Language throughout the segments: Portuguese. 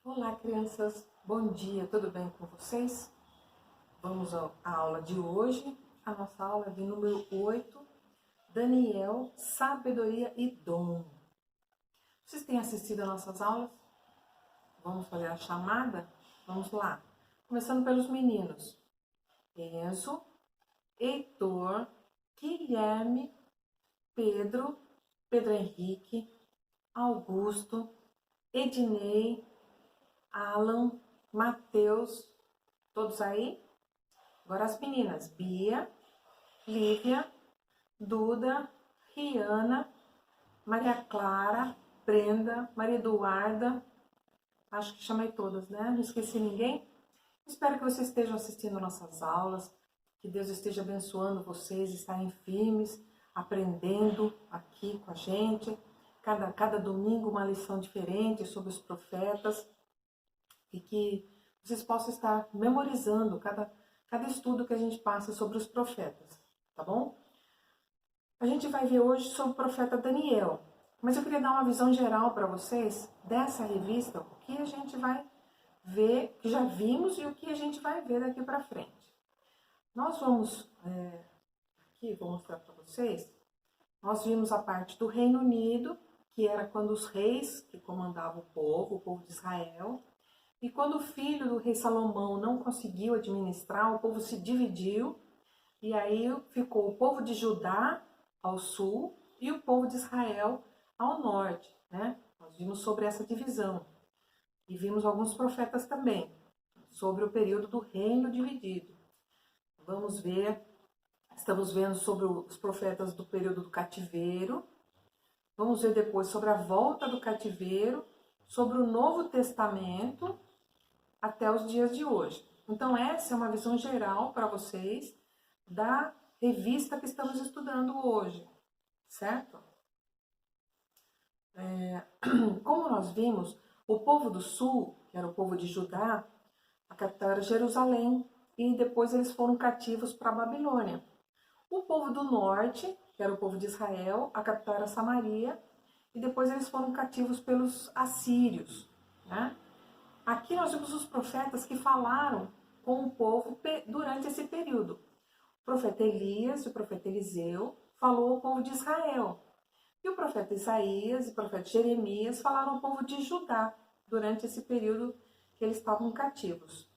Olá, crianças! Bom dia, tudo bem com vocês? Vamos à aula de hoje. A nossa aula é de número 8, Daniel, Sabedoria e Dom. Vocês têm assistido às nossas aulas? Vamos fazer a chamada? Vamos lá. Começando pelos meninos. Enzo, Heitor, Guilherme, Pedro Henrique, Augusto, Ednei, Alan, Matheus, todos aí? Agora as meninas, Bia, Lívia, Duda, Riana, Maria Clara, Brenda, Maria Eduarda, acho que chamei todas, né? Não esqueci ninguém? Espero que vocês estejam assistindo nossas aulas, que Deus esteja abençoando vocês, estarem firmes, aprendendo aqui com a gente. Cada domingo uma lição diferente sobre os profetas. E que vocês possam estar memorizando cada estudo que a gente passa sobre os profetas, tá bom? A gente vai ver hoje sobre o profeta Daniel, mas eu queria dar uma visão geral para vocês dessa revista, o que a gente vai ver, que já vimos e o que a gente vai ver daqui para frente. Nós vamos, aqui vou mostrar para vocês, nós vimos a parte do Reino Unido, que era quando os reis que comandavam o povo de Israel. E quando o filho do rei Salomão não conseguiu administrar, o povo se dividiu, e aí ficou o povo de Judá ao sul e o povo de Israel ao norte, né? Nós vimos sobre essa divisão. E vimos alguns profetas também, sobre o período do reino dividido. Vamos ver, estamos vendo sobre os profetas do período do cativeiro. Vamos ver depois sobre a volta do cativeiro, sobre o Novo Testamento, até os dias de hoje. Então essa é uma visão geral para vocês da revista que estamos estudando hoje, certo? Como nós vimos, o povo do sul, que era o povo de Judá, a capital era Jerusalém, e depois eles foram cativos para a Babilônia. O povo do norte, que era o povo de Israel, a capital era Samaria, e depois eles foram cativos pelos assírios, né? Aqui nós vemos os profetas que falaram com o povo durante esse período. O profeta Elias e o profeta Eliseu falou ao povo de Israel. E o profeta Isaías e o profeta Jeremias falaram ao povo de Judá durante esse período que eles estavam cativos.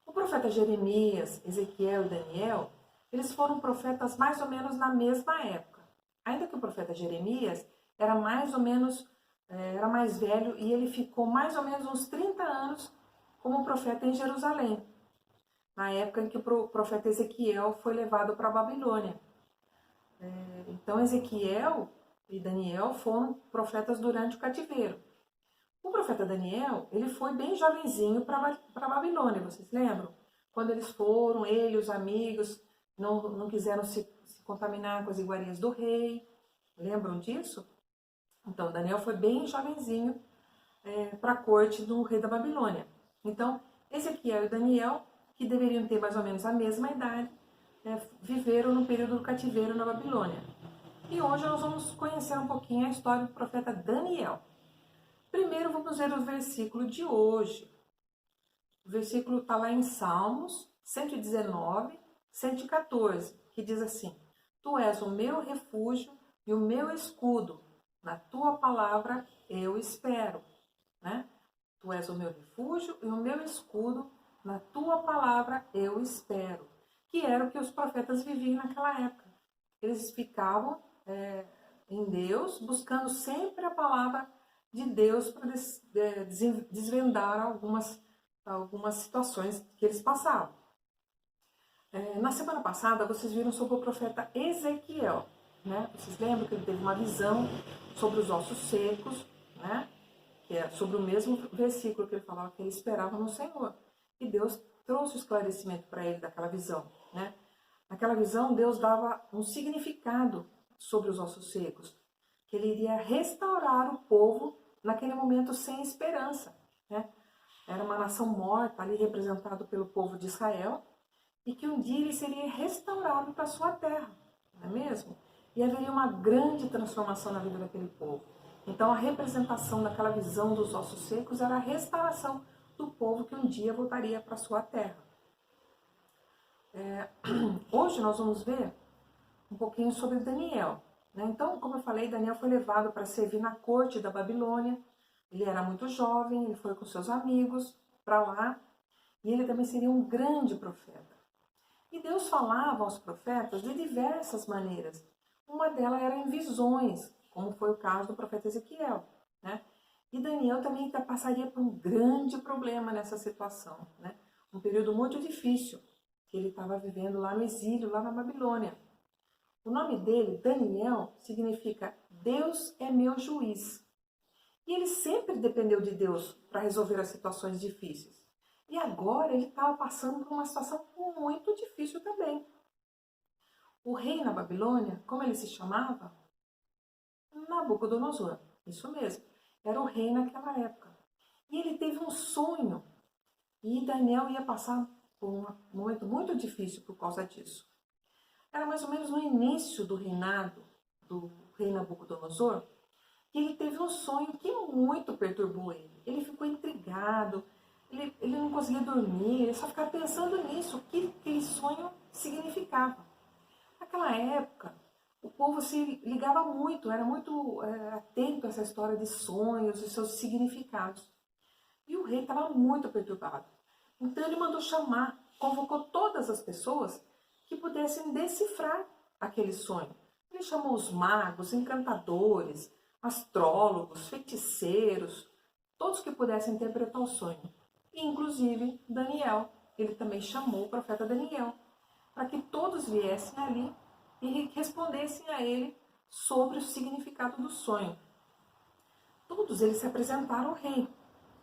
O profeta Jeremias, Ezequiel e Daniel, eles foram profetas mais ou menos na mesma época. Ainda que o profeta Jeremias era mais ou menos era mais velho e ele ficou mais ou menos uns 30 anos como profeta em Jerusalém, na época em que o profeta Ezequiel foi levado para a Babilônia. Então Ezequiel e Daniel foram profetas durante o cativeiro. O profeta Daniel, ele foi bem jovenzinho para a Babilônia, vocês lembram? Quando eles foram, ele e os amigos não quiseram se contaminar com as iguarias do rei, lembram disso? Então, Daniel foi bem jovenzinho para a corte do rei da Babilônia. Então, Ezequiel e Daniel, que deveriam ter mais ou menos a mesma idade, viveram no período do cativeiro na Babilônia. E hoje nós vamos conhecer um pouquinho a história do profeta Daniel. Primeiro vamos ver o versículo de hoje. O versículo está lá em Salmos 119, 114, que diz assim: Tu és o meu refúgio e o meu escudo. Na tua palavra eu espero, né? Tu és o meu refúgio e o meu escudo, na tua palavra eu espero. Que era o que os profetas viviam naquela época. Eles ficavam em Deus, buscando sempre a palavra de Deus para desvendar algumas situações que eles passavam. Na semana passada, vocês viram sobre o profeta Ezequiel, né? Vocês lembram que ele teve uma visão sobre os ossos secos, né? Que é sobre o mesmo versículo que ele falava que ele esperava no Senhor. E Deus trouxe o esclarecimento para ele daquela visão, né? Naquela visão, Deus dava um significado sobre os ossos secos, que ele iria restaurar o povo naquele momento sem esperança, né? Era uma nação morta ali representado pelo povo de Israel, e que um dia ele seria restaurado para a sua terra, não é mesmo? E haveria uma grande transformação na vida daquele povo. Então a representação daquela visão dos ossos secos era a restauração do povo que um dia voltaria para sua terra. Hoje nós vamos ver um pouquinho sobre Daniel. Então, como eu falei, Daniel foi levado para servir na corte da Babilônia. Ele era muito jovem, ele foi com seus amigos para lá, e ele também seria um grande profeta. E Deus falava aos profetas de diversas maneiras. Uma delas era em visões, como foi o caso do profeta Ezequiel, E Daniel também passaria por um grande problema nessa situação, Um período muito difícil que ele estava vivendo lá no exílio, lá na Babilônia. O nome dele, Daniel, significa Deus é meu juiz. E ele sempre dependeu de Deus para resolver as situações difíceis. E agora ele estava passando por uma situação muito difícil também. O rei na Babilônia, como ele se chamava? Nabucodonosor, isso mesmo. Era o rei naquela época. E ele teve um sonho. E Daniel ia passar por um momento muito difícil por causa disso. Era mais ou menos no início do reinado do rei Nabucodonosor, que ele teve um sonho que muito perturbou ele. Ele ficou intrigado, ele não conseguia dormir, ele só ficava pensando nisso, o que aquele sonho significava. Naquela época, o povo se ligava muito, era muito atento a essa história de sonhos e seus significados. E o rei estava muito perturbado. Então ele mandou chamar, convocou todas as pessoas que pudessem decifrar aquele sonho. Ele chamou os magos, encantadores, astrólogos, feiticeiros, todos que pudessem interpretar o sonho. E, inclusive Daniel, ele também chamou o profeta Daniel, para que todos viessem ali e respondessem a ele sobre o significado do sonho. Todos eles se apresentaram ao rei.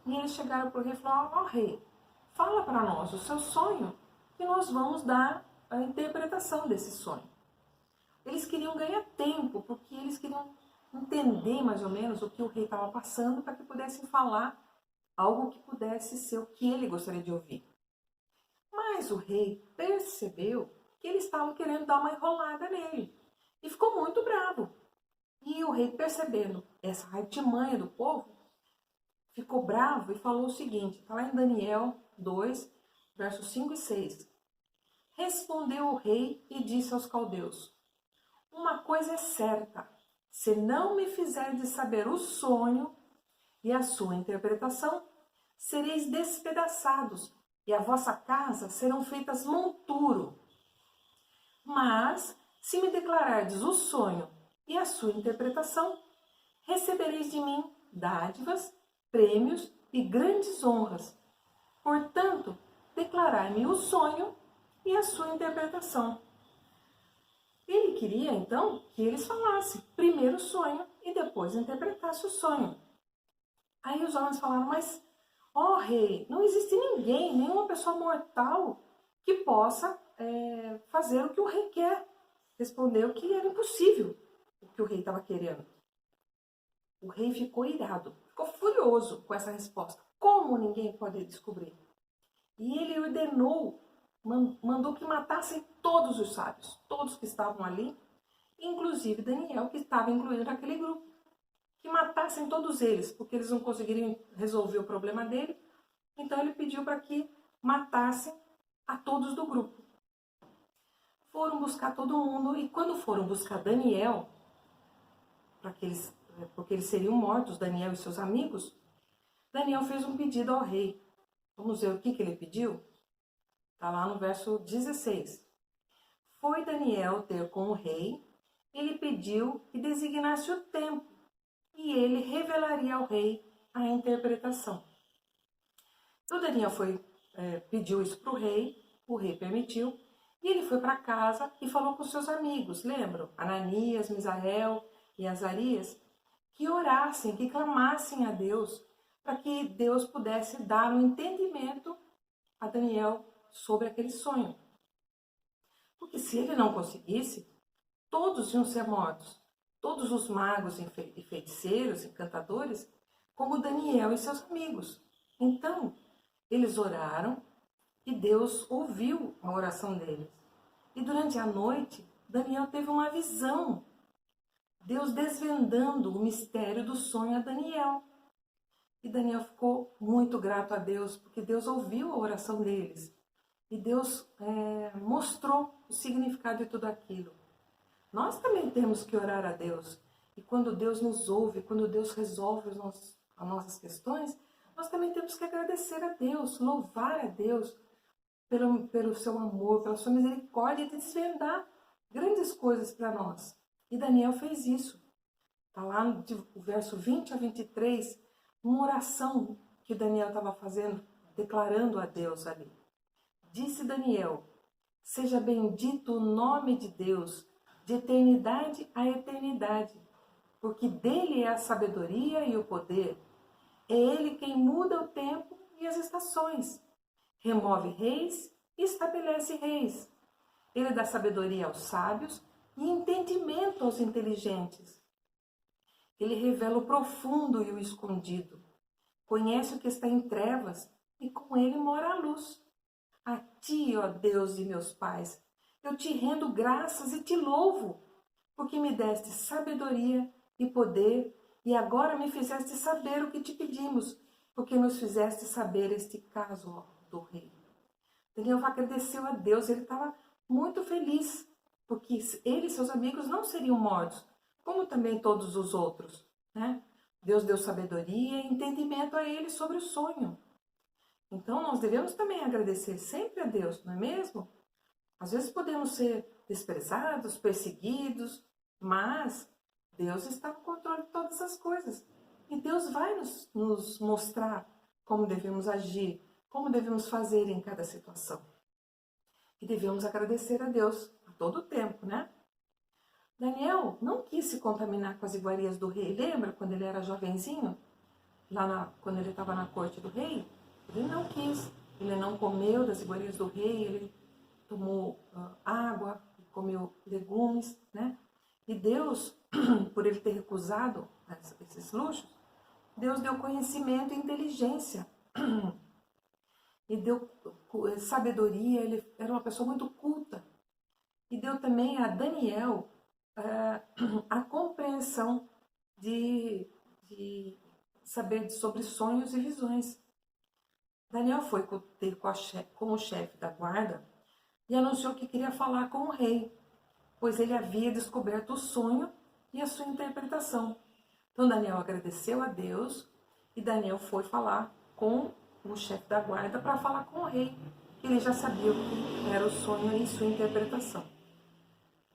E eles chegaram para o rei e falaram: rei, fala para nós o seu sonho, que nós vamos dar a interpretação desse sonho. Eles queriam ganhar tempo, porque eles queriam entender mais ou menos o que o rei estava passando, para que pudessem falar algo que pudesse ser o que ele gostaria de ouvir. Mas o rei percebeu que eles estavam querendo dar uma enrolada nele e ficou muito bravo. E o rei, percebendo essa artimanha do povo, ficou bravo e falou o seguinte, está lá em Daniel 2, versos 5 e 6. Respondeu o rei e disse aos caldeus: uma coisa é certa, se não me fizerdes saber o sonho e a sua interpretação, sereis despedaçados, e a vossa casa serão feitas monturo. Mas, se me declarardes o sonho e a sua interpretação, recebereis de mim dádivas, prêmios e grandes honras. Portanto, declarai-me o sonho e a sua interpretação. Ele queria, então, que eles falassem primeiro o sonho e depois interpretassem o sonho. Aí os homens falaram: mas, rei, não existe ninguém, nenhuma pessoa mortal que possa fazer o que o rei quer. Respondeu que era impossível o que o rei estava querendo. O rei ficou irado, ficou furioso com essa resposta. Como ninguém pode descobrir? E ele ordenou, mandou que matassem todos os sábios, todos que estavam ali, inclusive Daniel, que estava incluído naquele grupo. Que matassem todos eles, porque eles não conseguiriam resolver o problema dele. Então ele pediu para que matassem a todos do grupo. Foram buscar todo mundo, e quando foram buscar Daniel, porque eles seriam mortos, Daniel e seus amigos, Daniel fez um pedido ao rei. Vamos ver o que ele pediu? Está lá no verso 16. Foi Daniel ter com o rei, ele pediu que designasse o tempo, e ele revelaria ao rei a interpretação. Então Daniel pediu isso para o rei permitiu, e ele foi para casa e falou com seus amigos, lembram? Ananias, Misael e Azarias, que orassem, que clamassem a Deus, para que Deus pudesse dar um entendimento a Daniel sobre aquele sonho. Porque se ele não conseguisse, todos iam ser mortos. Todos os magos e feiticeiros, encantadores, como Daniel e seus amigos. Então, eles oraram e Deus ouviu a oração deles. E durante a noite, Daniel teve uma visão. Deus desvendando o mistério do sonho a Daniel. E Daniel ficou muito grato a Deus, porque Deus ouviu a oração deles. E Deus mostrou o significado de tudo aquilo. Nós também temos que orar a Deus. E quando Deus nos ouve, quando Deus resolve as nossas questões, nós também temos que agradecer a Deus, louvar a Deus pelo seu amor, pela sua misericórdia de desvendar grandes coisas para nós. E Daniel fez isso. Está lá no verso 20 a 23, uma oração que Daniel estava fazendo, declarando a Deus ali. Disse Daniel: seja bendito o nome de Deus, de eternidade a eternidade, porque dele é a sabedoria e o poder. É ele quem muda o tempo e as estações, remove reis e estabelece reis. Ele dá sabedoria aos sábios e entendimento aos inteligentes. Ele revela o profundo e o escondido. Conhece o que está em trevas e com ele mora a luz. A ti, ó Deus de meus pais, eu te rendo graças e te louvo, porque me deste sabedoria e poder, e agora me fizeste saber o que te pedimos, porque nos fizeste saber este caso, ó, do rei. Daniel agradeceu a Deus, ele estava muito feliz, porque ele e seus amigos não seriam mortos, como também todos os outros, né? Deus deu sabedoria e entendimento a ele sobre o sonho. Então, nós devemos também agradecer sempre a Deus, não é mesmo? Às vezes podemos ser desprezados, perseguidos, mas Deus está no controle de todas as coisas. E Deus vai nos mostrar como devemos agir, como devemos fazer em cada situação. E devemos agradecer a Deus a todo tempo, né? Daniel não quis se contaminar com as iguarias do rei. Lembra quando ele era jovenzinho? Quando ele estava na corte do rei? Ele não quis, ele não comeu das iguarias do rei, ele tomou água, comeu legumes, né? E Deus, por ele ter recusado esses luxos, Deus deu conhecimento e inteligência. E deu sabedoria, ele era uma pessoa muito culta. E deu também a Daniel a compreensão de saber sobre sonhos e visões. Daniel foi ter com o chefe da guarda e anunciou que queria falar com o rei, pois ele havia descoberto o sonho e a sua interpretação. Então Daniel agradeceu a Deus e Daniel foi falar com o chefe da guarda para falar com o rei, que ele já sabia o que era o sonho e sua interpretação.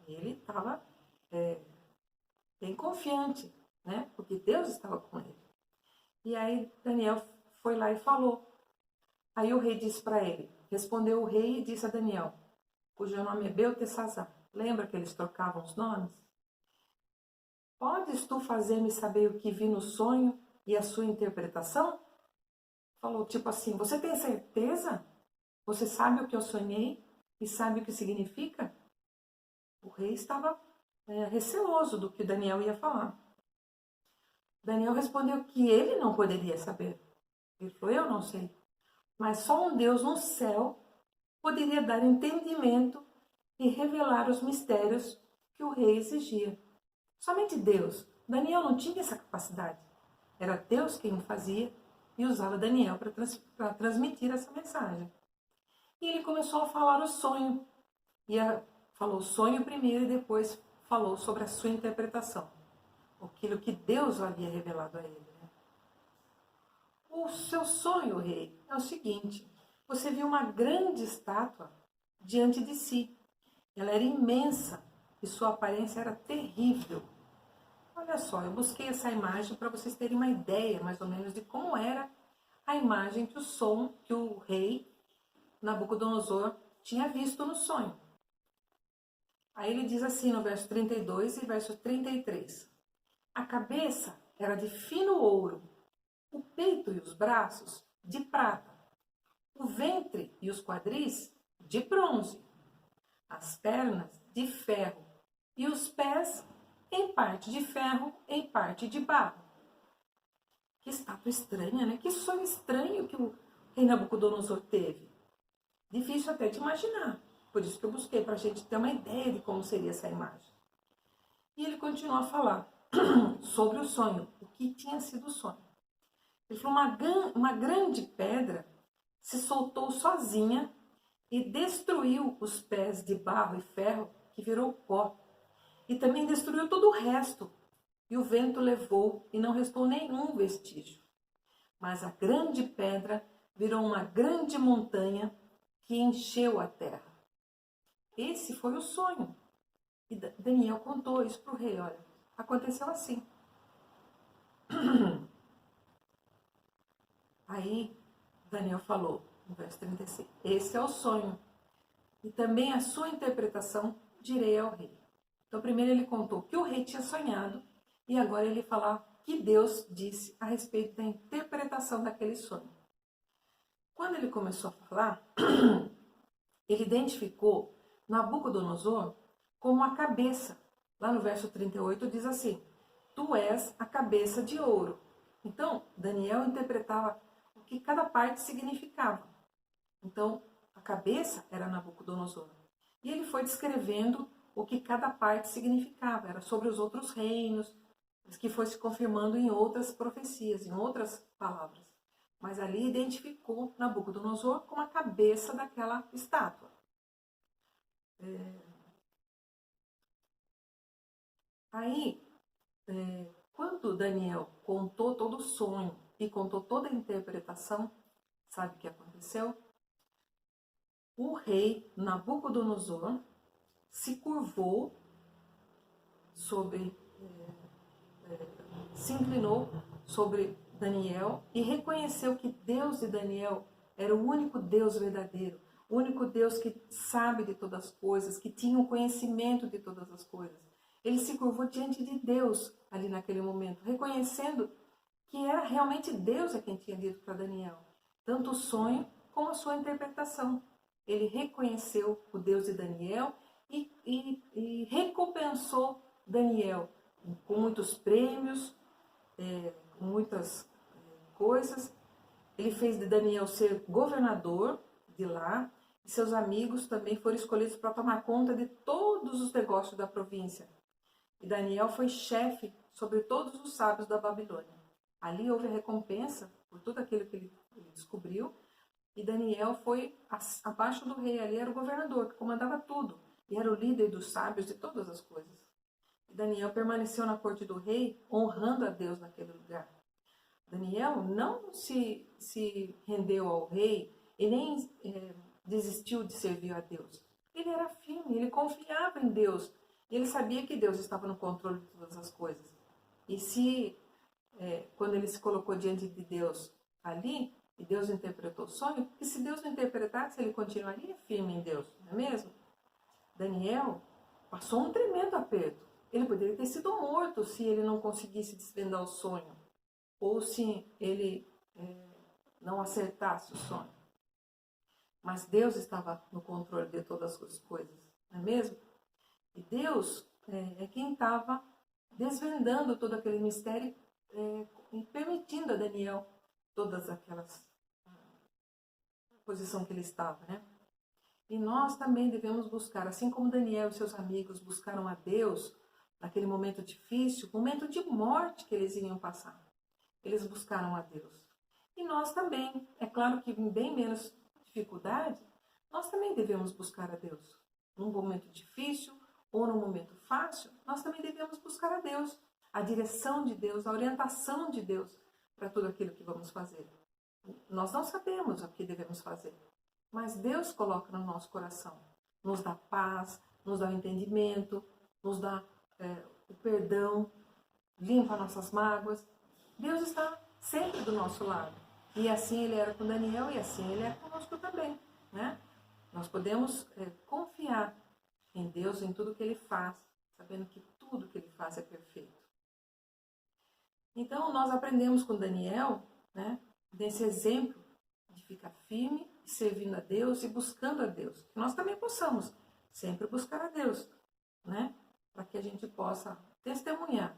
Ele estava bem confiante, né? Porque Deus estava com ele. E aí Daniel foi lá e falou. Aí o rei disse para ele, respondeu o rei e disse a Daniel, cujo nome é Beltesazar. Lembra que eles trocavam os nomes? Podes tu fazer-me saber o que vi no sonho e a sua interpretação? Falou tipo assim, você tem certeza? Você sabe o que eu sonhei e sabe o que significa? O rei estava receoso do que Daniel ia falar. Daniel respondeu que ele não poderia saber. Ele falou, eu não sei. Mas só um Deus no céu poderia dar entendimento e revelar os mistérios que o rei exigia. Somente Deus. Daniel não tinha essa capacidade. Era Deus quem o fazia e usava Daniel para transmitir essa mensagem. E ele começou a falar o sonho. Falou o sonho primeiro e depois falou sobre a sua interpretação. Aquilo que Deus havia revelado a ele. O seu sonho, rei, é o seguinte. Você viu uma grande estátua diante de si. Ela era imensa e sua aparência era terrível. Olha só, eu busquei essa imagem para vocês terem uma ideia, mais ou menos, de como era a imagem que o rei Nabucodonosor tinha visto no sonho. Aí ele diz assim no verso 32 e verso 33. A cabeça era de fino ouro, o peito e os braços de prata, o ventre e os quadris de bronze, as pernas de ferro e os pés em parte de ferro, em parte de barro. Que estátua estranha, né? Que sonho estranho que o rei Nabucodonosor teve. Difícil até de imaginar. Por isso que eu busquei para a gente ter uma ideia de como seria essa imagem. E ele continuou a falar sobre o sonho, o que tinha sido o sonho. Ele falou, uma grande pedra se soltou sozinha e destruiu os pés de barro e ferro, que virou pó. E também destruiu todo o resto. E o vento levou e não restou nenhum vestígio. Mas a grande pedra virou uma grande montanha que encheu a terra. Esse foi o sonho. E Daniel contou isso para o rei, olha, aconteceu assim. Aí Daniel falou, no verso 36, esse é o sonho, e também a sua interpretação direi ao rei. Então primeiro ele contou que o rei tinha sonhado, e agora ele fala que Deus disse a respeito da interpretação daquele sonho. Quando ele começou a falar, ele identificou Nabucodonosor como a cabeça. Lá no verso 38 diz assim, tu és a cabeça de ouro. Então, Daniel interpretava o que cada parte significava. Então, a cabeça era Nabucodonosor. E ele foi descrevendo o que cada parte significava. Era sobre os outros reinos, que foi se confirmando em outras profecias, em outras palavras. Mas ali identificou Nabucodonosor como a cabeça daquela estátua. Aí, quando Daniel contou todo o sonho e contou toda a interpretação, sabe o que aconteceu? O rei Nabucodonosor se curvou se inclinou sobre Daniel e reconheceu que Deus de Daniel era o único Deus verdadeiro, o único Deus que sabe de todas as coisas, que tinha o conhecimento de todas as coisas. Ele se curvou diante de Deus ali naquele momento, reconhecendo que era realmente Deus a quem tinha dito para Daniel, tanto o sonho como a sua interpretação. Ele reconheceu o Deus de Daniel e recompensou Daniel com muitos prêmios, com muitas coisas. Ele fez de Daniel ser governador de lá, e seus amigos também foram escolhidos para tomar conta de todos os negócios da província. E Daniel foi chefe sobre todos os sábios da Babilônia. Ali houve a recompensa por tudo aquilo que ele descobriu, e Daniel foi abaixo do rei, ali era o governador, que comandava tudo, e era o líder dos sábios de todas as coisas. E Daniel permaneceu na corte do rei, honrando a Deus naquele lugar. Daniel não se rendeu ao rei e nem desistiu de servir a Deus. Ele era firme, ele confiava em Deus. E ele sabia que Deus estava no controle de todas as coisas. E quando ele se colocou diante de Deus ali, e Deus interpretou o sonho, porque se Deus não interpretasse, ele continuaria firme em Deus, não é mesmo? Daniel passou um tremendo aperto. Ele poderia ter sido morto se ele não conseguisse desvendar o sonho, ou se ele não acertasse o sonho. Mas Deus estava no controle de todas as coisas, não é mesmo? E Deus é quem estava desvendando todo aquele mistério e permitindo a Daniel todas aquelas posição que ele estava, né? E nós também devemos buscar, assim como Daniel e seus amigos buscaram a Deus naquele momento difícil, momento de morte que eles iriam passar. Eles buscaram a Deus. E nós também, é claro que em bem menos dificuldade, nós também devemos buscar a Deus. Num momento difícil ou num momento fácil, nós também devemos buscar a Deus, a direção de Deus, a orientação de Deus para tudo aquilo que vamos fazer. Nós não sabemos o que devemos fazer, mas Deus coloca no nosso coração, nos dá paz, nos dá o entendimento, nos dá o perdão, limpa nossas mágoas. Deus está sempre do nosso lado. E assim ele era com Daniel e assim ele é conosco também, né? Nós podemos confiar em Deus, em tudo que ele faz, sabendo que tudo que ele faz é perfeito. Então nós aprendemos com Daniel, né, desse exemplo de ficar firme, servindo a Deus e buscando a Deus. Que nós também possamos sempre buscar a Deus, né? Para que a gente possa testemunhar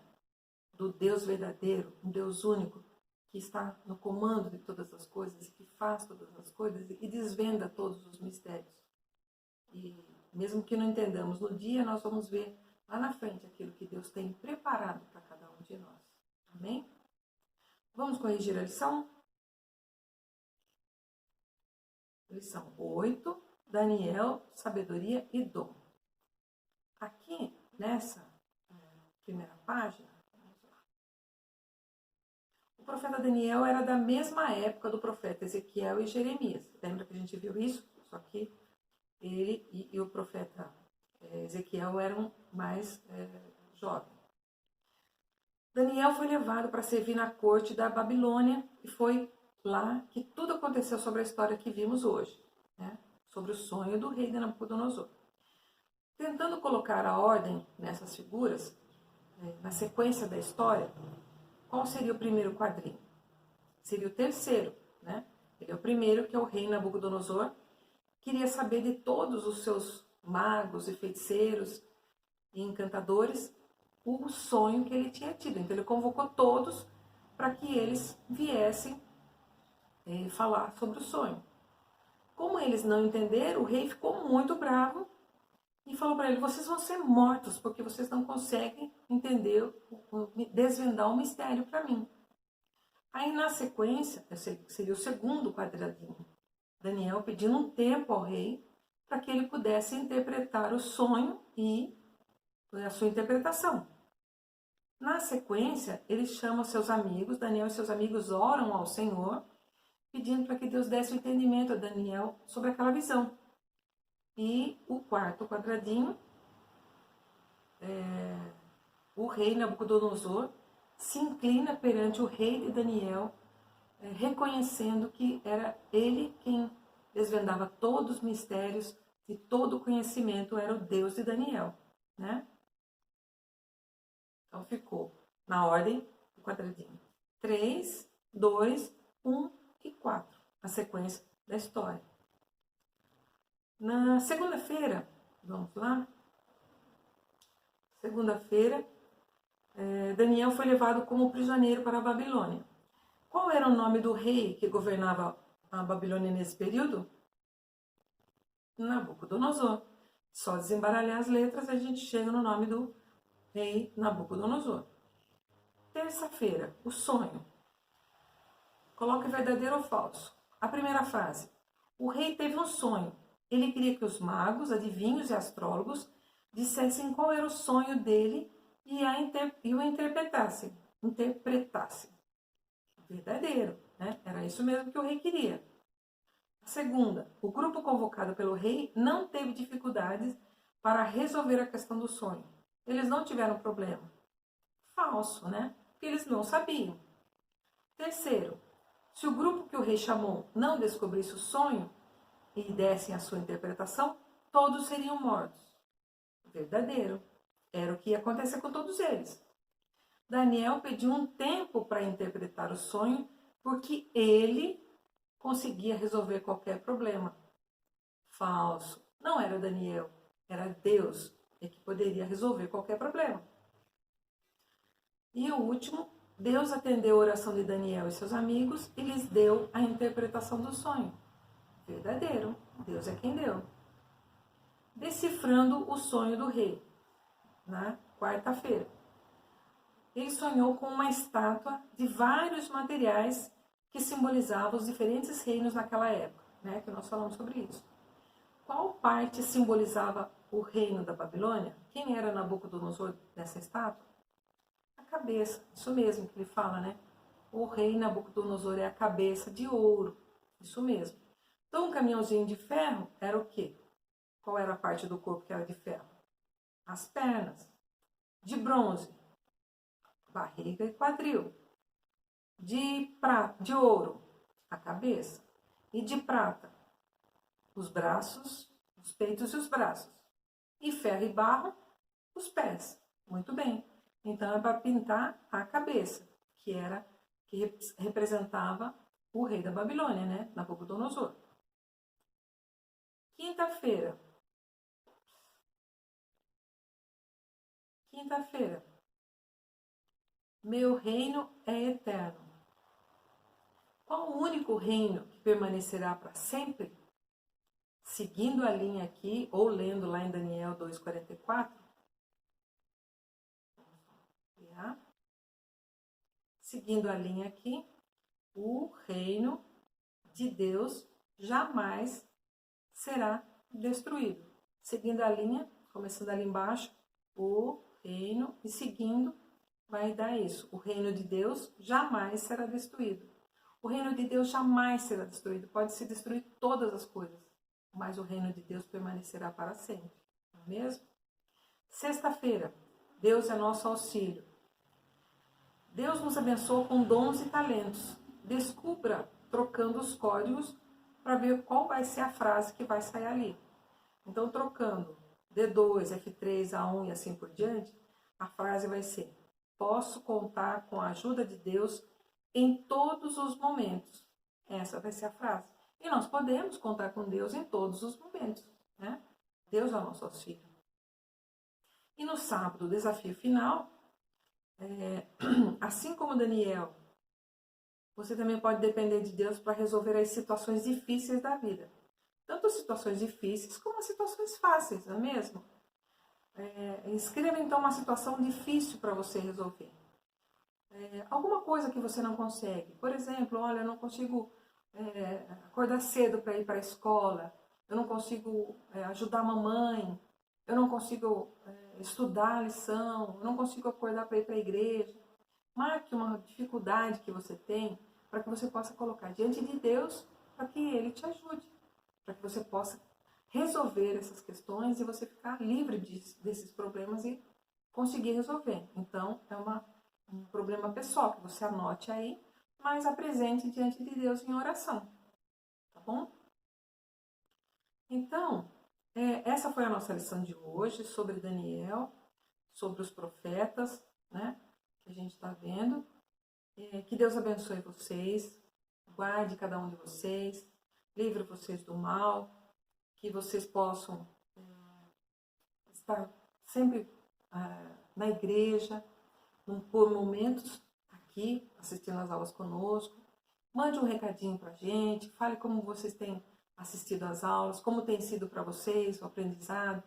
do Deus verdadeiro, um Deus único, que está no comando de todas as coisas, que faz todas as coisas e desvenda todos os mistérios. E mesmo que não entendamos no dia, nós vamos ver lá na frente aquilo que Deus tem preparado para cada um de nós. Amém? Vamos corrigir a lição? Lição 8, Daniel, sabedoria e dom. Aqui, nessa primeira página, vamos lá. O profeta Daniel era da mesma época do profeta Ezequiel e Jeremias. Lembra que a gente viu isso? Só que ele e o profeta Ezequiel eram mais jovens. Daniel foi levado para servir na corte da Babilônia e foi lá que tudo aconteceu sobre a história que vimos hoje, né? Sobre o sonho do rei de Nabucodonosor. Tentando colocar a ordem nessas figuras, na sequência da história, qual seria o primeiro quadrinho? Seria o terceiro, né? Ele é o primeiro, que é o rei Nabucodonosor. Queria saber de todos os seus magos e feiticeiros e encantadores o sonho que ele tinha tido. Então ele convocou todos para que eles viessem falar sobre o sonho. Como eles não entenderam, o rei ficou muito bravo e falou para ele: vocês vão ser mortos porque vocês não conseguem entender, desvendar o mistério para mim. Aí na sequência, seria o segundo quadradinho, Daniel pedindo um tempo ao rei para que ele pudesse interpretar o sonho e a sua interpretação. Na sequência, ele chama seus amigos, Daniel e seus amigos oram ao Senhor, pedindo para que Deus desse o entendimento a Daniel sobre aquela visão. E o quarto quadradinho, o rei Nabucodonosor se inclina perante o rei de Daniel, reconhecendo que era ele quem desvendava todos os mistérios e todo o conhecimento era o Deus de Daniel, né? Então ficou na ordem do quadradinho 3, 2, 1 e 4, a sequência da história. Na segunda-feira, vamos lá, segunda-feira, Daniel foi levado como prisioneiro para a Babilônia. Qual era o nome do rei que governava a Babilônia nesse período? Nabucodonosor. Só desembaralhar as letras a gente chega no nome do rei Nabucodonosor. Terça-feira, o sonho. Coloque verdadeiro ou falso. A primeira frase. O rei teve um sonho. Ele queria que os magos, adivinhos e astrólogos dissessem qual era o sonho dele e o interpretassem. Verdadeiro, né? Era isso mesmo que o rei queria. A segunda, o grupo convocado pelo rei não teve dificuldades para resolver a questão do sonho. Eles não tiveram problema. Falso, né? Porque eles não sabiam. Terceiro, se o grupo que o rei chamou não descobrisse o sonho e dessem a sua interpretação, todos seriam mortos. Verdadeiro. Era o que ia acontecer com todos eles. Daniel pediu um tempo para interpretar o sonho, porque ele conseguia resolver qualquer problema. Falso. Não era Daniel, era Deus que poderia resolver qualquer problema. E o último, Deus atendeu a oração de Daniel e seus amigos e lhes deu a interpretação do sonho. Verdadeiro. Deus é quem deu. Decifrando o sonho do rei. Na quarta-feira. Ele sonhou com uma estátua de vários materiais que simbolizavam os diferentes reinos naquela época, né? Que nós falamos sobre isso. Qual parte simbolizava o reino da Babilônia? Quem era Nabucodonosor nessa estátua? A cabeça, isso mesmo que ele fala, né? O rei Nabucodonosor é a cabeça de ouro, isso mesmo. Então, um caminhãozinho de ferro era o quê? Qual era a parte do corpo que era de ferro? As pernas. De bronze, barriga e quadril. De ouro, a cabeça. E de prata, os braços, os peitos e os braços. E ferro e barro, os pés. Muito bem. Então é para pintar a cabeça, que representava o rei da Babilônia, né? Nabucodonosor. Quinta-feira. Meu reino é eterno. Qual o único reino que permanecerá para sempre? Seguindo a linha aqui, ou lendo lá em Daniel 2,44, tá? Seguindo a linha aqui, o reino de Deus jamais será destruído. Seguindo a linha, começando ali embaixo, o reino, e seguindo, vai dar isso. O reino de Deus jamais será destruído. O reino de Deus jamais será destruído. Pode se destruir todas as coisas, mas o reino de Deus permanecerá para sempre. Não é mesmo? Sexta-feira, Deus é nosso auxílio. Deus nos abençoa com dons e talentos. Descubra trocando os códigos para ver qual vai ser a frase que vai sair ali. Então, trocando D2, F3, A1 e assim por diante, a frase vai ser: posso contar com a ajuda de Deus em todos os momentos. Essa vai ser a frase. E nós podemos contar com Deus em todos os momentos, né? Deus é o nosso auxílio. E no sábado, o desafio final, assim como Daniel, você também pode depender de Deus para resolver as situações difíceis da vida. Tanto as situações difíceis como as situações fáceis, não é mesmo? Escreva então uma situação difícil para você resolver. Alguma coisa que você não consegue. Por exemplo, olha, eu não consigo acordar cedo para ir para a escola, eu não consigo ajudar a mamãe, eu não consigo estudar a lição, eu não consigo acordar para ir para a igreja. Marque uma dificuldade que você tem para que você possa colocar diante de Deus para que Ele te ajude, para que você possa resolver essas questões e você ficar livre desses problemas e conseguir resolver. Então, é um problema pessoal que você anote aí, mas apresente diante de Deus em oração, tá bom? Então, essa foi a nossa lição de hoje sobre Daniel, sobre os profetas, né, que a gente está vendo. Que Deus abençoe vocês, guarde cada um de vocês, livre vocês do mal, que vocês possam estar sempre na igreja, por momentos aqui, assistindo às aulas conosco. Mande um recadinho para a gente, fale como vocês têm assistido às aulas, como tem sido para vocês o aprendizado.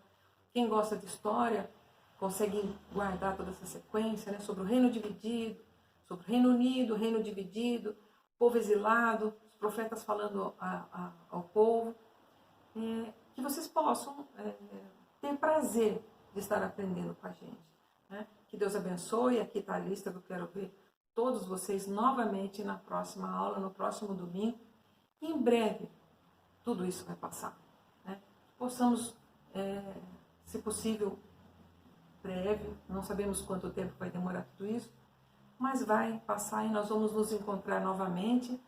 Quem gosta de história consegue guardar toda essa sequência, né, sobre o reino dividido, sobre o Reino Unido, o reino dividido, povo exilado, os profetas falando ao povo. Que vocês possam ter prazer de estar aprendendo com a gente, né? Que Deus abençoe. Aqui está a lista que eu quero ver todos vocês novamente na próxima aula, no próximo domingo. E em breve, tudo isso vai passar, né? Possamos, se possível, breve, não sabemos quanto tempo vai demorar tudo isso, mas vai passar e nós vamos nos encontrar novamente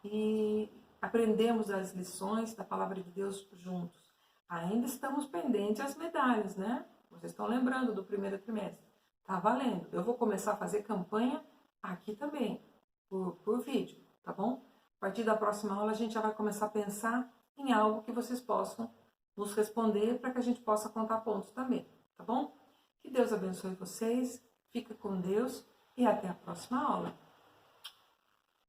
e aprendemos as lições da Palavra de Deus juntos. Ainda estamos pendentes às medalhas, né? Vocês estão lembrando do primeiro trimestre. Tá valendo. Eu vou começar a fazer campanha aqui também, por vídeo, tá bom? A partir da próxima aula a gente já vai começar a pensar em algo que vocês possam nos responder para que a gente possa contar pontos também, tá bom? Que Deus abençoe vocês, fica com Deus e até a próxima aula.